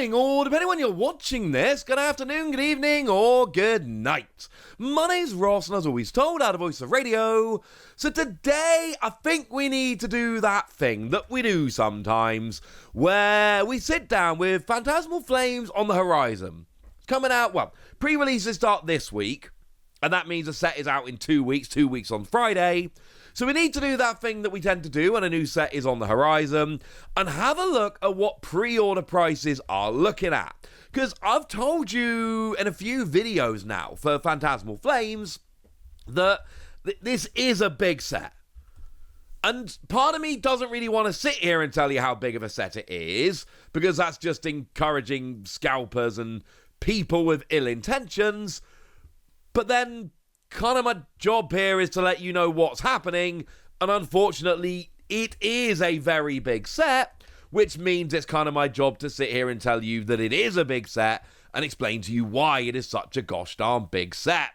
morning, or depending when you're watching this, good afternoon, good evening, or good night. My name's Ross, and as always told, out of Voice of Radio. So today, I think we need to do that thing that we do sometimes, where we sit down with Phantasmal Flames on the horizon. Coming out, well, pre-releases start this week, and that means the set is out in 2 weeks on Friday. So we need to do that thing that we tend to do when a new set is on the horizon and have a look at what pre-order prices are looking at. Because I've told you in a few videos now for Phantasmal Flames that this is a big set. And part of me doesn't really want to sit here and tell you how big of a set it is, because that's just encouraging scalpers and people with ill intentions. But then kind of my job here is to let you know what's happening, and unfortunately it is a very big set, which means it's kind of my job to sit here and tell you that it is a big set and explain to you why it is such a gosh darn big set.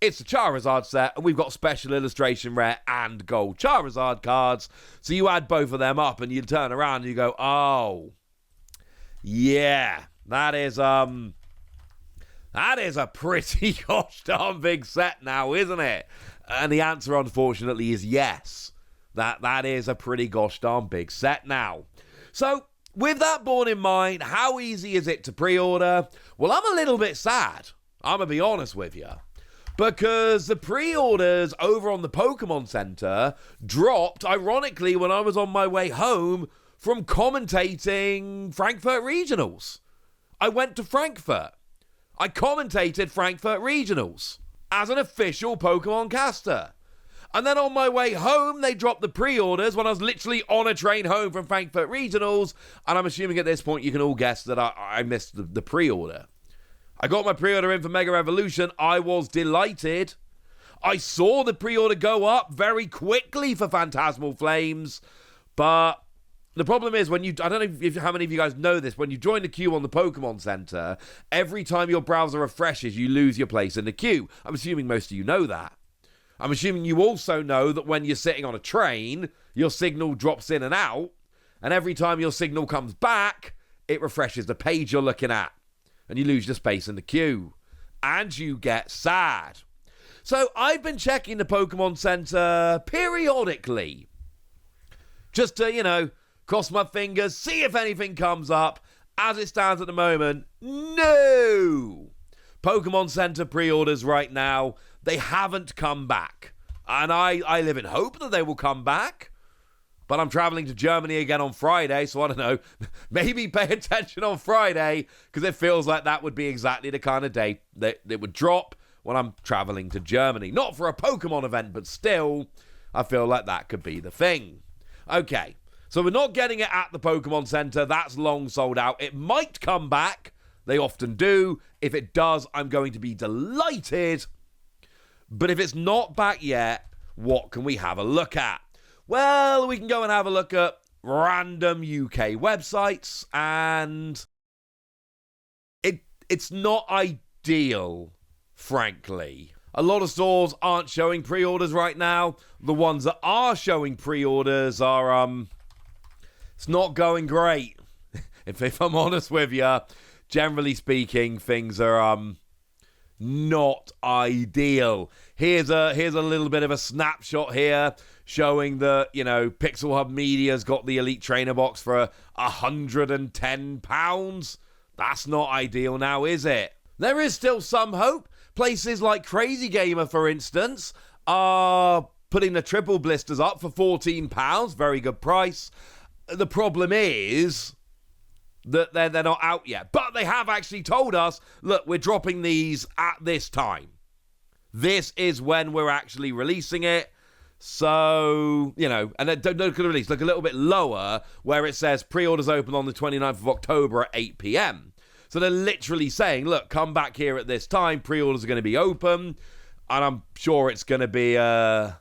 It's the Charizard set, and we've got special illustration rare and gold Charizard cards, so you add both of them up and you turn around and you go, oh yeah, that is a pretty gosh darn big set now, isn't it? And the answer, unfortunately, is yes. That is a pretty gosh darn big set now. So, with that borne in mind, how easy is it to pre-order? Well, I'm a little bit sad, I'm going to be honest with you, because the pre-orders over on the Pokemon Center dropped, ironically, when I was on my way home from commentating Frankfurt Regionals. I went to Frankfurt. I commentated Frankfurt Regionals as an official Pokemon caster. And then on my way home, they dropped the pre-orders when I was literally on a train home from Frankfurt Regionals. And I'm assuming at this point you can all guess that I missed the pre-order. I got my pre-order in for Mega Evolution. I was delighted. I saw the pre-order go up very quickly for Phantasmal Flames. But the problem is, when you, I don't know how many of you guys know this, when you join the queue on the Pokemon Center, every time your browser refreshes, you lose your place in the queue. I'm assuming most of you know that. I'm assuming you also know that when you're sitting on a train, your signal drops in and out, and every time your signal comes back, it refreshes the page you're looking at, and you lose your space in the queue, and you get sad. So I've been checking the Pokemon Center periodically, just to, cross my fingers, see if anything comes up. As it stands at the moment, no! Pokemon Center pre-orders right now, they haven't come back. And I live in hope that they will come back. But I'm traveling to Germany again on Friday, so I don't know. Maybe pay attention on Friday, because it feels like that would be exactly the kind of day that it would drop when I'm traveling to Germany. Not for a Pokemon event, but still, I feel like that could be the thing. Okay. So we're not getting it at the Pokemon Center. That's long sold out. It might come back. They often do. If it does, I'm going to be delighted. But if it's not back yet, what can we have a look at? Well, we can go and have a look at random UK websites, and it's not ideal, frankly. A lot of stores aren't showing pre-orders right now. The ones that are showing pre-orders are, it's not going great. If I'm honest with you, generally speaking, things are not ideal. Here's a little bit of a snapshot here showing that, Pixel Hub Media's got the Elite Trainer box for £110. That's not ideal now, is it? There is still some hope. Places like Crazy Gamer, for instance, are putting the triple blisters up for £14. Very good price. The problem is that they're not out yet. But they have actually told us, look, we're dropping these at this time. This is when we're actually releasing it. So, and then don't look at the release. Look a little bit lower where it says pre-orders open on the 29th of October at 8 p.m. So they're literally saying, look, come back here at this time. Pre-orders are going to be open. And I'm sure it's going to be a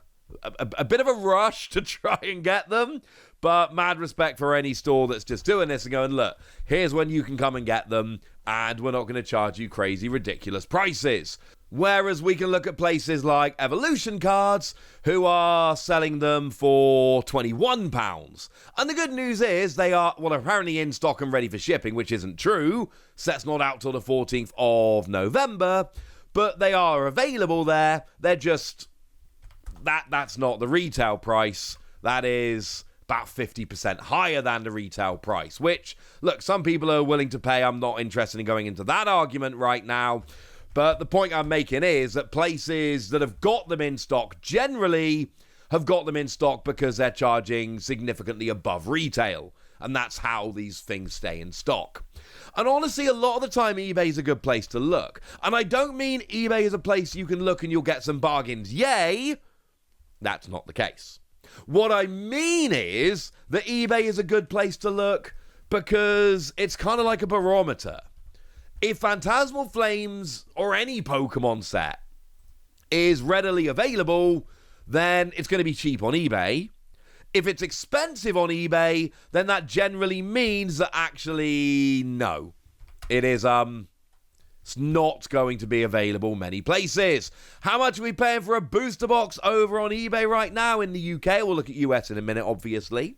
bit of a rush to try and get them. But mad respect for any store that's just doing this and going, look, here's when you can come and get them, and we're not going to charge you crazy, ridiculous prices. Whereas we can look at places like Evolution Cards, who are selling them for £21. And the good news is they are, well, apparently in stock and ready for shipping, which isn't true. Set's not out till the 14th of November, but they are available there. They're just, that's not the retail price. That is about 50% higher than the retail price, which, look, some people are willing to pay. I'm not interested in going into that argument right now. But the point I'm making is that places that have got them in stock generally have got them in stock because they're charging significantly above retail. And that's how these things stay in stock. And honestly, a lot of the time, eBay is a good place to look. And I don't mean eBay is a place you can look and you'll get some bargains. Yay! That's not the case. What I mean is that eBay is a good place to look because it's kind of like a barometer. If Phantasmal Flames or any Pokemon set is readily available, then it's going to be cheap on eBay. If it's expensive on eBay, then that generally means that actually, no. It is, it's not going to be available many places. How much are we paying for a booster box over on eBay right now in the UK? We'll look at US in a minute, obviously.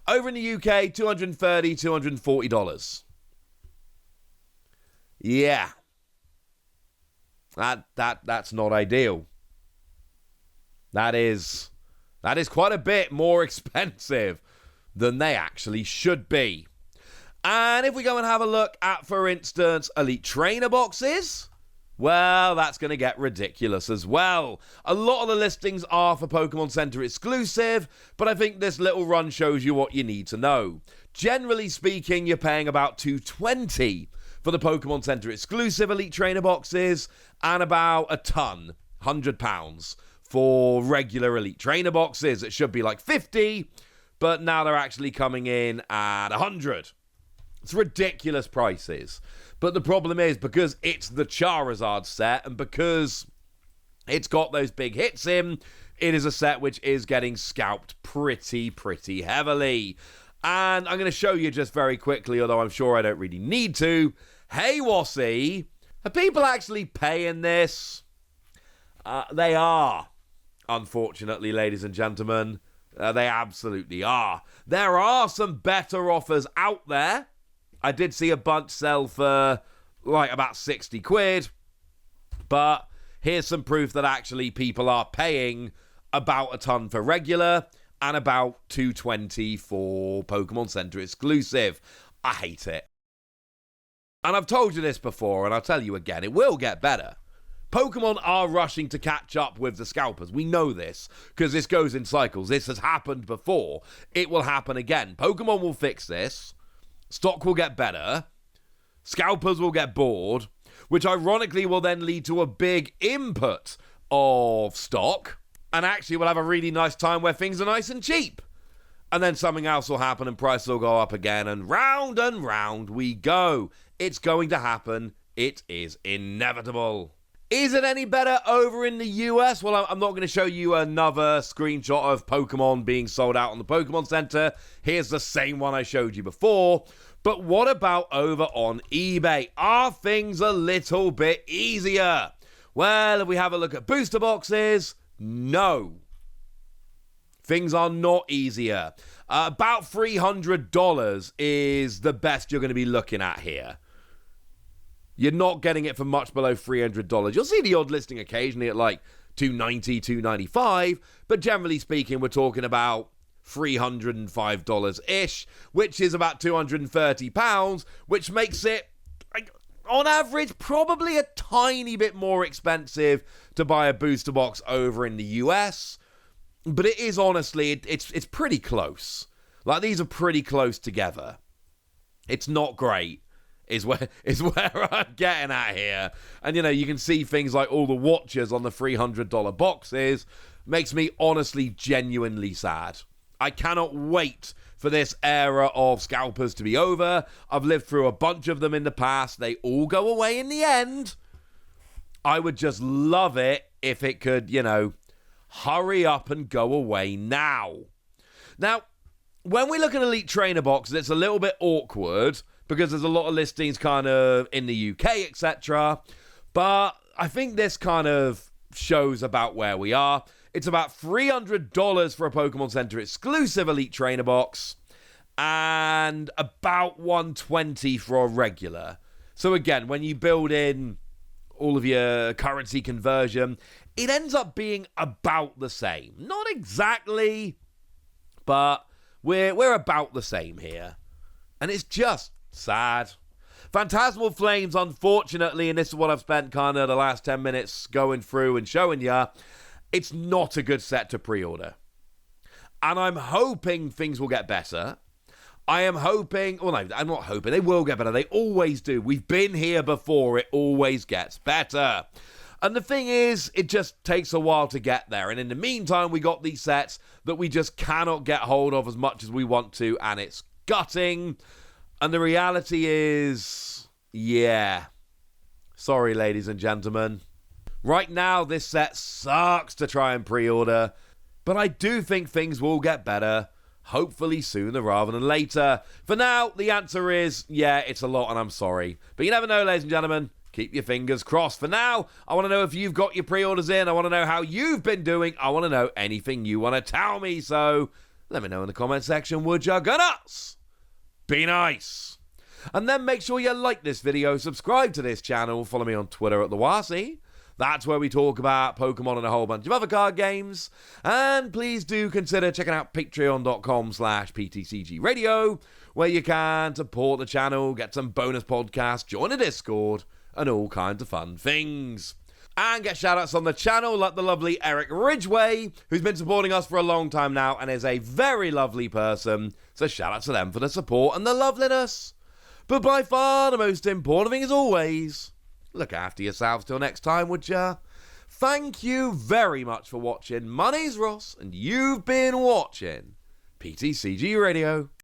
Over in the UK, $230, $240. Yeah. That's not ideal. That is quite a bit more expensive than they actually should be. And if we go and have a look at, for instance, Elite Trainer boxes, well, that's going to get ridiculous as well. A lot of the listings are for Pokemon Center exclusive, but I think this little run shows you what you need to know. Generally speaking, you're paying about $220 for the Pokemon Center exclusive Elite Trainer boxes, and about a ton, £100, for regular Elite Trainer boxes. It should be like $50, but now they're actually coming in at $100. It's ridiculous prices. But the problem is, because it's the Charizard set, and because it's got those big hits in, it is a set which is getting scalped pretty heavily. And I'm going to show you just very quickly, although I'm sure I don't really need to. Hey, Wassy, are people actually paying this? They are, unfortunately, ladies and gentlemen. They absolutely are. There are some better offers out there. I did see a bunch sell for like about 60 quid. But here's some proof that actually people are paying about a ton for regular and about $220 for Pokemon Center exclusive. I hate it. And I've told you this before, and I'll tell you again, it will get better. Pokemon are rushing to catch up with the scalpers. We know this, because this goes in cycles. This has happened before. It will happen again. Pokemon will fix this. Stock will get better. Scalpers will get bored, which ironically will then lead to a big input of stock. And actually we'll have a really nice time where things are nice and cheap. And then something else will happen and prices will go up again, and round we go. It's going to happen. It is inevitable. Is it any better over in the US? Well, I'm not going to show you another screenshot of Pokemon being sold out on the Pokemon Center. Here's the same one I showed you before. But what about over on eBay? Are things a little bit easier? Well, if we have a look at booster boxes, no. Things are not easier. About $300 is the best you're going to be looking at here. You're not getting it for much below $300. You'll see the odd listing occasionally at like $290, $295, but generally speaking, we're talking about $305-ish, which is about £230, which makes it, on average, probably a tiny bit more expensive to buy a booster box over in the US. But it is honestly, it's pretty close. Like, these are pretty close together. It's not great, is where I'm getting at here. And, you know, you can see things like all the watches on the $300 boxes. Makes me honestly genuinely sad. I cannot wait for this era of scalpers to be over. I've lived through a bunch of them in the past. They all go away in the end. I would just love it if it could, you know, hurry up and go away now. Now, when we look at Elite Trainer boxes, it's a little bit awkward because there's a lot of listings kind of in the UK, etc. But I think this kind of shows about where we are. It's about $300 for a Pokemon Center exclusive Elite Trainer box and about $120 for a regular. So again, when you build in all of your currency conversion, it ends up being about the same. Not exactly, but we're about the same here. And it's just sad. Phantasmal Flames, unfortunately, and this is what I've spent kind of the last 10 minutes going through and showing you, it's not a good set to pre-order. And I'm hoping things will get better. I am hoping, well, no, I'm not hoping, they will get better. They always do. We've been here before. It always gets better. And the thing is, it just takes a while to get there. And in the meantime, we got these sets that we just cannot get hold of as much as we want to, and it's gutting. And the reality is, yeah. Sorry, ladies and gentlemen. Right now, this set sucks to try and pre-order, but I do think things will get better. Hopefully sooner rather than later. For now, the answer is, yeah, it's a lot and I'm sorry. But you never know, ladies and gentlemen. Keep your fingers crossed. For now, I want to know if you've got your pre-orders in. I want to know how you've been doing. I want to know anything you want to tell me. So let me know in the comment section, would ya? Go nuts! Be nice. And then make sure you like this video, subscribe to this channel, follow me on Twitter at @TheWasi. That's where we talk about Pokemon and a whole bunch of other card games. And please do consider checking out patreon.com/PTCG Radio, where you can support the channel, get some bonus podcasts, join a Discord, and all kinds of fun things. And get shout-outs on the channel like the lovely Eric Ridgway, who's been supporting us for a long time now and is a very lovely person. So shout-out to them for the support and the loveliness. But by far the most important thing is always, look after yourselves till next time, would ya? Thank you very much for watching. My name's Ross, and you've been watching PTCG Radio.